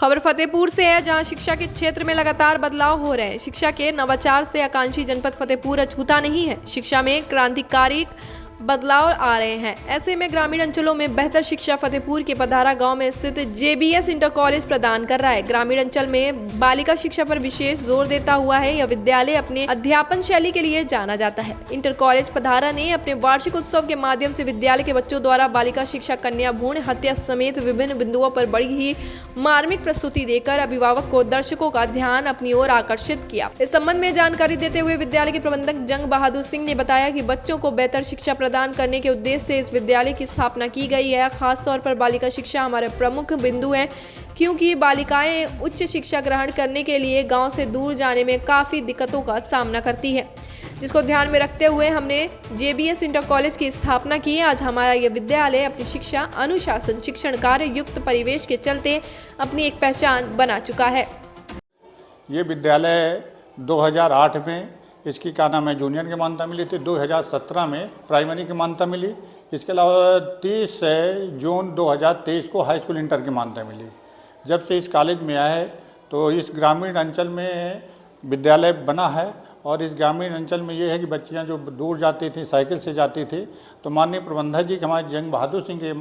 खबर फतेहपुर से है, जहां शिक्षा के क्षेत्र में लगातार बदलाव हो रहे हैं। शिक्षा के नवाचार से आकांक्षी जनपद फतेहपुर अछूता नहीं है। शिक्षा में क्रांतिकारी बदलाव आ रहे हैं। ऐसे में ग्रामीण अंचलों में बेहतर शिक्षा फतेहपुर के पधारा गांव में स्थित जेबीएस इंटर कॉलेज प्रदान कर रहा है। ग्रामीण अंचल में बालिका शिक्षा पर विशेष जोर देता हुआ है। यह विद्यालय अपने अध्यापन शैली के लिए जाना जाता है। इंटर कॉलेज पधारा ने अपने वार्षिक उत्सव के माध्यम से विद्यालय के बच्चों द्वारा बालिका शिक्षा, कन्या भ्रूण हत्या समेत विभिन्न बिंदुओं पर बड़ी ही मार्मिक प्रस्तुति देकर अभिभावक को, दर्शकों का ध्यान अपनी ओर आकर्षित किया। इस संबंध में जानकारी देते हुए विद्यालय के प्रबंधक जंग बहादुर सिंह ने बताया कि बच्चों को बेहतर शिक्षा प्रदान करने के उद्देश्य से इस विद्यालय की स्थापना की गई है। खास तौर पर बालिका शिक्षा हमारे प्रमुख बिंदु है, क्योंकि बालिकाएं उच्च शिक्षा ग्रहण करने के लिए गांव से दूर जाने में काफी दिक्कतों का सामना करती है, जिसको ध्यान में रखते हुए हमने जेबीएस इंटर कॉलेज की स्थापना की। आज हमारा यह विद्यालय अपनी शिक्षा, अनुशासन, शिक्षण कार्य युक्त परिवेश के चलते अपनी एक पहचान बना चुका है। ये विद्यालय 2008 में इसकी क्या नाम है जूनियर की मान्यता मिली थी। 2017 में प्राइमरी की मान्यता मिली। इसके अलावा 30 जून 2023 को हाई स्कूल इंटर की मान्यता मिली। जब से इस कॉलेज में आया है तो इस ग्रामीण अंचल में विद्यालय बना है। और इस ग्रामीण अंचल में ये है कि बच्चियां जो दूर जाती थी, साइकिल से जाती थी, तो माननीय प्रबंधक जी के, हमारे जंग बहादुर सिंह के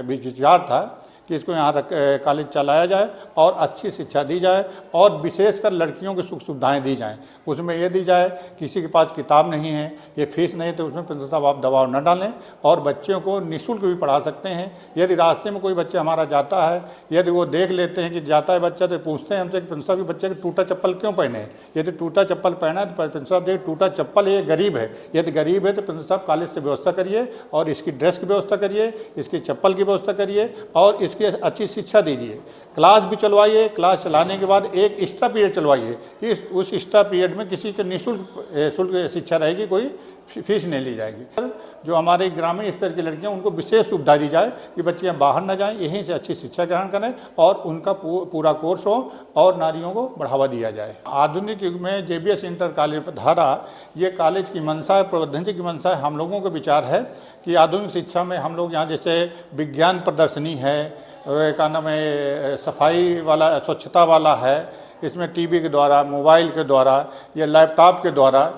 बीच विचार था कि इसको यहाँ कॉलेज चलाया जाए और अच्छी शिक्षा दी जाए और विशेषकर लड़कियों की सुख सुविधाएं दी जाएं। उसमें ये दी जाए, किसी के पास किताब नहीं है, ये फीस नहीं, तो उसमें प्रिंसिपल साहब आप दबाव न डालें और बच्चों को निःशुल्क भी पढ़ा सकते हैं। यदि रास्ते में कोई बच्चा हमारा जाता है, यदि वो देख लेते हैं कि जाता है बच्चा, तो पूछते हैं हमसे कि प्रिंसिपल साहब बच्चे के टूटा चप्पल क्यों पहने हैं। यदि टूटा चप्पल पहना है तो प्रिंसिपल साहब देखिए टूटा चप्पल ये गरीब है, यदि गरीब है तो प्रिंसिपल साहब कॉलेज से व्यवस्था करिए और इसकी ड्रेस की व्यवस्था करिए, इसकी चप्पल की व्यवस्था करिए और इसकी अच्छी शिक्षा दीजिए। क्लास भी चलवाइए। क्लास चलाने के बाद एक एक्स्ट्रा पीरियड चलवाइए। उस एक्स्ट्रा पीरियड में किसी के निःशुल्क शिक्षा रहेगी, कोई फीस नहीं ली जाएगी। जो हमारे ग्रामीण स्तर की लड़कियां, उनको विशेष सुविधा दी जाए कि बच्चियां बाहर न जाएं, यहीं से अच्छी शिक्षा ग्रहण करें और उनका पूरा कोर्स हो और नारियों को बढ़ावा दिया जाए। आधुनिक युग में जेबीएस इंटर कॉलेज पधारा, ये कॉलेज की मंशा है, प्रबंधन जी की मंशा है, हम लोगों का विचार है कि आधुनिक शिक्षा में हम लोग यहाँ जैसे विज्ञान प्रदर्शनी है, का नाम है सफाई वाला, स्वच्छता वाला है, इसमें टीवी के द्वारा, मोबाइल के द्वारा या लैपटॉप के द्वारा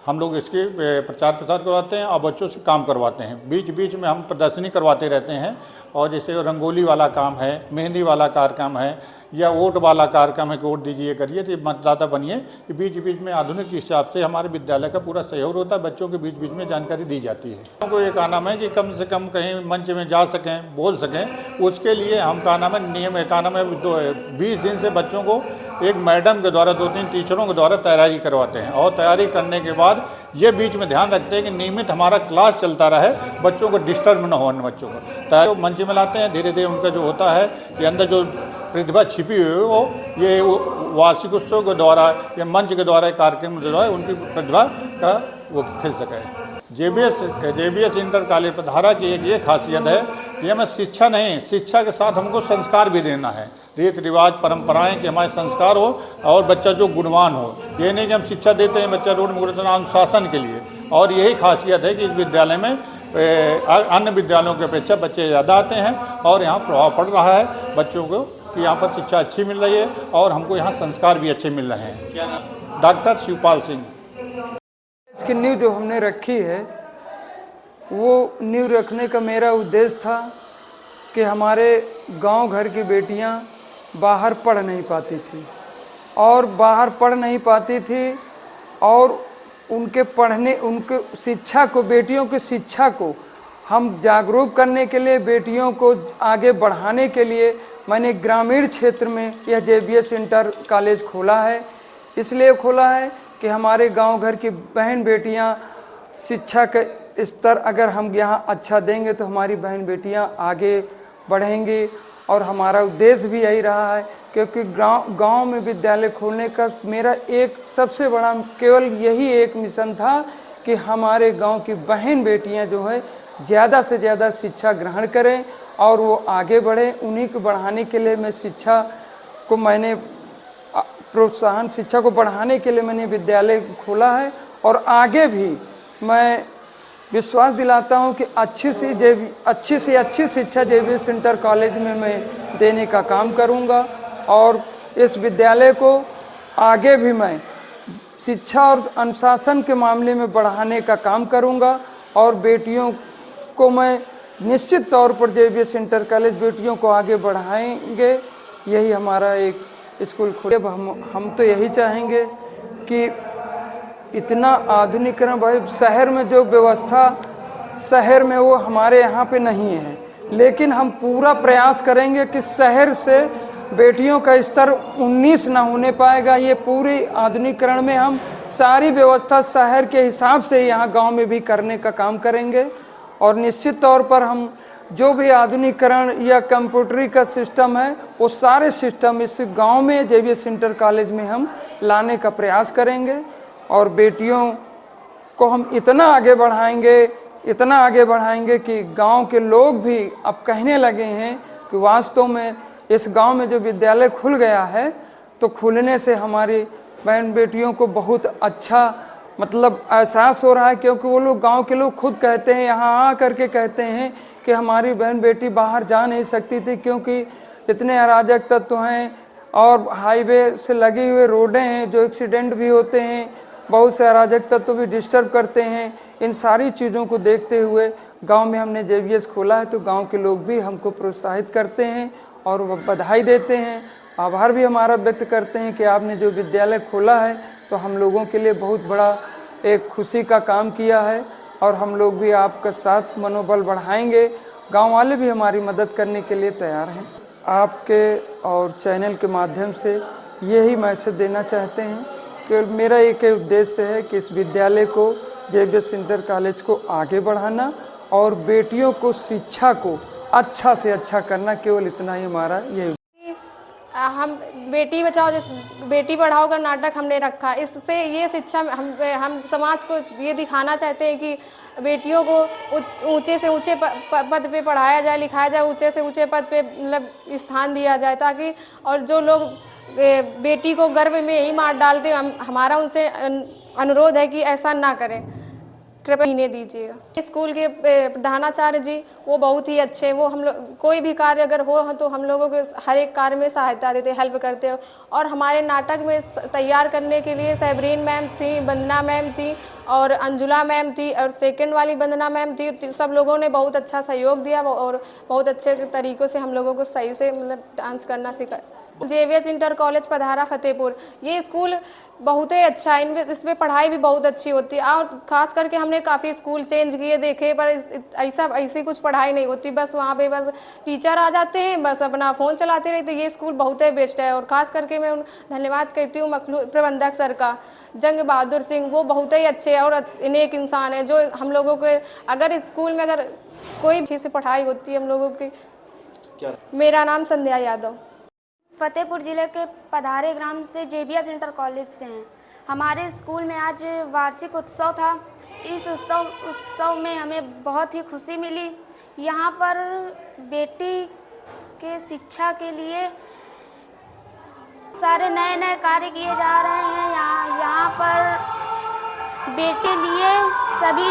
हम लोग इसके प्रचार प्रसार करवाते हैं और बच्चों से काम करवाते हैं। बीच बीच में हम प्रदर्शनी करवाते रहते हैं और जैसे रंगोली वाला काम है, मेहंदी वाला कार्यक्रम है या वोट वाला कार्यक्रम है कि वोट दीजिए करिए, तो मतदाता बनिए। बीच बीच में आधुनिक हिसाब से हमारे विद्यालय का पूरा सहयोग होता है, बच्चों के बीच बीच में जानकारी दी जाती है। हमको ये का नाम है कि कम से कम कहीं मंच में जा सकें, बोल सकें, उसके लिए हम का नाम है नियम का नाम है 20 दिन से बच्चों को एक मैडम के द्वारा, 2-3 टीचरों के द्वारा तैयारी करवाते हैं और तैयारी करने के बाद ये बीच में ध्यान रखते हैं कि नियमित हमारा क्लास चलता रहे, बच्चों को डिस्टर्ब न हो। बच्चों को तैयारी मंच में लाते हैं। धीरे धीरे उनका जो होता है कि अंदर जो प्रतिभा छिपी हुई है वो ये वार्षिक उत्सव के द्वारा या मंच के द्वारा, कार्यक्रम के द्वारा उनकी प्रतिभा का वो खिल सके। जेबीएस इंटर कॉलेज पधारा की एक ये खासियत है कि हमें शिक्षा नहीं, शिक्षा के साथ हमको संस्कार भी देना है, रीति रिवाज, परंपराएं, कि हमारे संस्कार हो और बच्चा जो गुणवान हो। ये नहीं कि हम शिक्षा देते हैं बच्चा रोड मुक्त अनुशासन के लिए। और यही खासियत है कि इस विद्यालय में अन्य विद्यालयों की अपेक्षा बच्चे ज़्यादा आते हैं और यहाँ प्रभाव पड़ रहा है बच्चों को कि यहाँ पर शिक्षा अच्छी मिल रही है और हमको यहाँ संस्कार भी अच्छे मिल रहे हैं। क्या नाम? डॉक्टर शिवपाल सिंह। इसकी नींव जो हमने रखी है, वो नींव रखने का मेरा उद्देश्य था कि हमारे गांव घर की बेटियां बाहर पढ़ नहीं पाती थी और बाहर पढ़ नहीं पाती थी और उनके शिक्षा को, बेटियों की शिक्षा को हम जागरूक करने के लिए, बेटियों को आगे बढ़ाने के लिए मैंने ग्रामीण क्षेत्र में यह जेबीएस इंटर कॉलेज खोला है। इसलिए खोला है कि हमारे गांव घर की बहन बेटियां शिक्षा के स्तर अगर हम यहाँ अच्छा देंगे तो हमारी बहन बेटियां आगे बढ़ेंगी। और हमारा उद्देश्य भी यही रहा है, क्योंकि गांव में विद्यालय खोलने का मेरा एक सबसे बड़ा केवल यही एक मिशन था कि हमारे गांव की बहन बेटियां जो है ज़्यादा से ज़्यादा शिक्षा ग्रहण करें और वो आगे बढ़ें। उन्हीं को बढ़ाने के लिए मैं शिक्षा को मैंने प्रोत्साहन, शिक्षा को बढ़ाने के लिए मैंने विद्यालय खोला है और आगे भी मैं विश्वास दिलाता हूं कि अच्छी से अच्छी शिक्षा जेबीएस इंटर कॉलेज में मैं देने का काम करूंगा। और इस विद्यालय को आगे भी मैं शिक्षा और अनुशासन के मामले में बढ़ाने का काम करूंगा और बेटियों को मैं निश्चित तौर पर JBS इंटर कॉलेज बेटियों को आगे बढ़ाएंगे। यही हमारा एक स्कूल खुले। हम तो यही चाहेंगे कि इतना आधुनिकीकरण भाई शहर में जो व्यवस्था शहर में वो हमारे यहाँ पे नहीं है, लेकिन हम पूरा प्रयास करेंगे कि शहर से बेटियों का स्तर 19 ना होने पाएगा। ये पूरी आधुनिकीकरण में हम सारी व्यवस्था शहर के हिसाब से यहाँ गांव में भी करने का काम करेंगे और निश्चित तौर पर हम जो भी आधुनिकीकरण या कंप्यूटरी का सिस्टम है वो सारे सिस्टम इस गांव में JBS इंटर कॉलेज में हम लाने का प्रयास करेंगे और बेटियों को हम इतना आगे बढ़ाएंगे कि गांव के लोग भी अब कहने लगे हैं कि वास्तव में इस गांव में जो विद्यालय खुल गया है तो खुलने से हमारी बहन बेटियों को बहुत अच्छा मतलब एहसास हो रहा है, क्योंकि वो लोग गांव के लोग खुद कहते हैं, यहाँ आ करके कहते हैं कि हमारी बहन बेटी बाहर जा नहीं सकती थी क्योंकि इतने अराजक तत्व हैं और हाईवे से लगी हुए रोडें हैं जो एक्सीडेंट भी होते हैं, बहुत से अराजक तत्व भी डिस्टर्ब करते हैं। इन सारी चीज़ों को देखते हुए गांव में हमने JBS खोला है तो गांव के लोग भी हमको प्रोत्साहित करते हैं और बधाई देते हैं, आभार भी हमारा व्यक्त करते हैं कि आपने जो विद्यालय खोला है तो हम लोगों के लिए बहुत बड़ा एक खुशी का काम किया है और हम लोग भी आपका साथ मनोबल बढ़ाएंगे। गांव वाले भी हमारी मदद करने के लिए तैयार हैं। आपके और चैनल के माध्यम से यही मैसेज देना चाहते हैं कि मेरा एक उद्देश्य है कि इस विद्यालय को JBS इंटर कॉलेज को आगे बढ़ाना और बेटियों को शिक्षा को अच्छा से अच्छा करना, केवल इतना ही हमारा ये। हम बेटी बचाओ बेटी पढ़ाओ का नाटक हमने रखा। इससे ये शिक्षा हम समाज को ये दिखाना चाहते हैं कि बेटियों को ऊंचे से ऊंचे पद पे पढ़ाया जाए, लिखाया जाए, ऊंचे से ऊंचे पद पे मतलब स्थान दिया जाए, ताकि और जो लोग बेटी को गर्भ में ही मार डालते हमारा उनसे अनुरोध है कि ऐसा ना करें, कृपया इन्हें दीजिएगा। स्कूल के प्रधानाचार्य जी वो बहुत ही अच्छे, वो हम लोग कोई भी कार्य अगर हो तो हम लोगों के हर एक कार्य में सहायता देते, हेल्प करते हो। और हमारे नाटक में तैयार करने के लिए सैबरीन मैम थी, वंदना मैम थी और अंजुला मैम थी और सेकंड वाली वंदना मैम थी। सब लोगों ने बहुत अच्छा सहयोग दिया और बहुत अच्छे तरीक़ों से हम लोगों को सही से मतलब डांस करना सिखा। JBS इंटर कॉलेज पधारा फतेहपुर, ये स्कूल बहुत ही अच्छा है, इसमें पढ़ाई भी बहुत अच्छी होती है और ख़ास करके हमने काफ़ी स्कूल चेंज किए देखे पर ऐसी कुछ पढ़ाई नहीं होती। बस वहाँ पे बस टीचर आ जाते हैं, बस अपना फ़ोन चलाते रहते। ये स्कूल बहुत ही बेस्ट है और ख़ास करके मैं धन्यवाद कहती हूँ मखलू प्रबंधक सर का, जंग बहादुर सिंह, वो बहुत ही अच्छे और नेक इंसान है जो हम लोगों के अगर स्कूल में अगर कोई अच्छी से पढ़ाई होती है हम लोगों की। मेरा नाम संध्या यादव, फतेहपुर ज़िले के पधारे ग्राम से JBS इंटर कॉलेज से हैं। हमारे स्कूल में आज वार्षिक उत्सव था। इस उत्सव में हमें बहुत ही खुशी मिली। यहाँ पर बेटी के शिक्षा के लिए सारे नए नए कार्य किए जा रहे हैं। यहाँ पर बेटी लिए सभी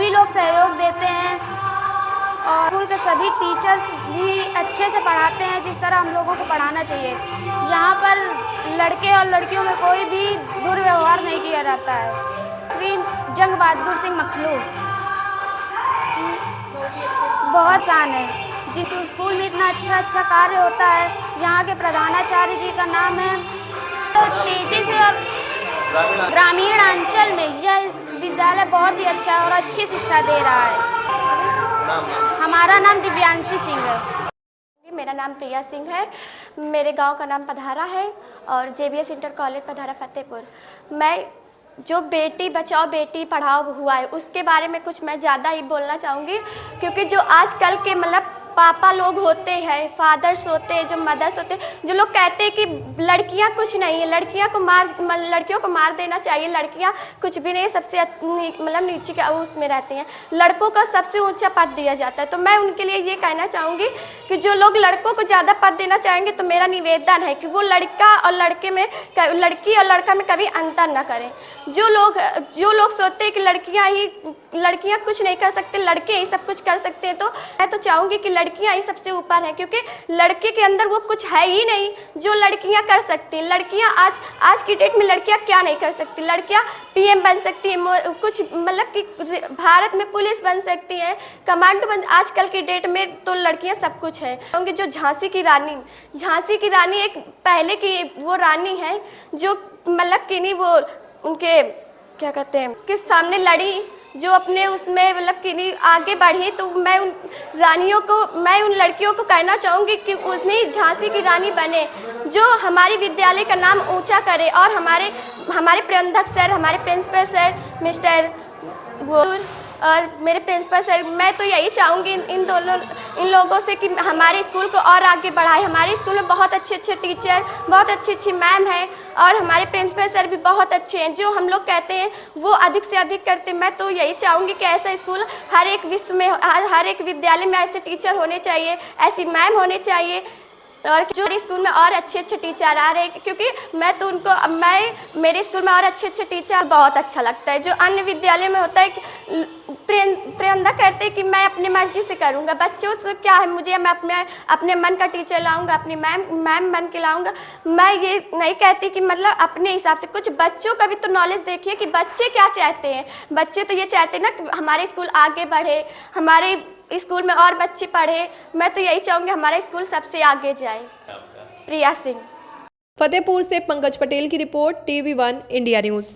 लोग सहयोग देते हैं और स्कूल के सभी टीचर्स भी अच्छे से पढ़ाते हैं जिस तरह हम लोगों को पढ़ाना चाहिए। यहाँ पर लड़के और लड़कियों में कोई भी दुर्व्यवहार नहीं किया जाता है। श्री जंग बहादुर सिंह मखलू बहुत शान है। जिस स्कूल में इतना अच्छा कार्य होता है, यहाँ के प्रधानाचार्य जी का नाम है। तो तेजी से और ग्रामीण अंचल में यह विद्यालय बहुत ही अच्छा और अच्छी शिक्षा दे रहा है। हमारा नाम दिव्यांशी सिंह है। मेरा नाम प्रिया सिंह है। मेरे गांव का नाम पधारा है और JBS इंटर कॉलेज पधारा फतेहपुर। मैं जो बेटी बचाओ बेटी पढ़ाओ हुआ है उसके बारे में कुछ मैं ज़्यादा ही बोलना चाहूँगी, क्योंकि जो आजकल के मतलब पापा लोग होते हैं, फादर्स होते हैं, जो मदर्स होते हैं, जो लोग कहते हैं कि लड़कियां कुछ नहीं है, लड़कियों को मार देना चाहिए, लड़कियां कुछ भी नहीं, सबसे मतलब नीचे के उसमें रहती हैं, लड़कों का सबसे ऊंचा पद दिया जाता है। तो मैं उनके लिए ये कहना चाहूँगी कि जो लोग लड़कों को ज़्यादा पद देना चाहेंगे तो मेरा निवेदन है कि वो लड़का और लड़के में, लड़की और लड़का में कभी अंतर ना करें। जो लोग सोचते हैं कि लड़कियाँ कुछ नहीं कर सकते, लड़के ही सब कुछ कर सकते हैं, तो मैं तो चाहूँगी कि लड़कियां ही सबसे ऊपर हैं, क्योंकि लड़के के अंदर वो कुछ है ही नहीं जो लड़कियां कर सकती हैं। लड़कियां आज की डेट में लड़कियां क्या नहीं कर सकती। लड़कियां पीएम बन सकती हैं, कुछ मतलब कि भारत में पुलिस बन सकती हैं, कमांडो बन। आजकल की डेट में तो लड़कियां सब कुछ है। क्योंकि जो झांसी की रानी एक पहले की वो रानी है जो मतलब कि नहीं वो उनके क्या कहते हैं कि सामने लड़ी, जो अपने उसमें मतलब कि नहीं आगे बढ़ी। तो मैं उन लड़कियों को कहना चाहूँगी कि उसने झांसी की रानी बने, जो हमारे विद्यालय का नाम ऊंचा करे। और हमारे प्रबंधक सर, हमारे प्रिंसिपल सर मिस्टर और मेरे प्रिंसिपल सर, मैं तो यही चाहूँगी इन लोगों से कि हमारे स्कूल को और आगे बढ़ाए। हमारे स्कूल में बहुत अच्छे टीचर, बहुत अच्छी मैम हैं और हमारे प्रिंसिपल सर भी बहुत अच्छे हैं। जो हम लोग कहते हैं वो अधिक से अधिक करते हैं। मैं तो यही चाहूँगी कि ऐसा स्कूल हर एक हर एक विद्यालय में ऐसे टीचर होने चाहिए, ऐसी मैम होने चाहिए। और जो स्कूल में और अच्छे टीचर आ रहे हैं, क्योंकि मेरे स्कूल में और अच्छे टीचर बहुत अच्छा लगता है। जो अन्य विद्यालय में होता है प्रबंधक कहते हैं कि मैं अपनी मर्जी से करूँगा, बच्चों से क्या है, मैं अपने मन का टीचर लाऊंगा, अपनी मैम बन के लाऊंगा। मैं ये नहीं कहती कि मतलब अपने हिसाब से, कुछ बच्चों का भी तो नॉलेज देखिए कि बच्चे क्या चाहते हैं। बच्चे तो ये चाहते हैं ना कि हमारे स्कूल आगे बढ़े, हमारे स्कूल में और बच्चे पढ़े। मैं तो यही चाहूँगी हमारा स्कूल सबसे आगे जाए। प्रिया सिंह। फतेहपुर से पंकज पटेल की रिपोर्ट, TV1 इंडिया न्यूज़।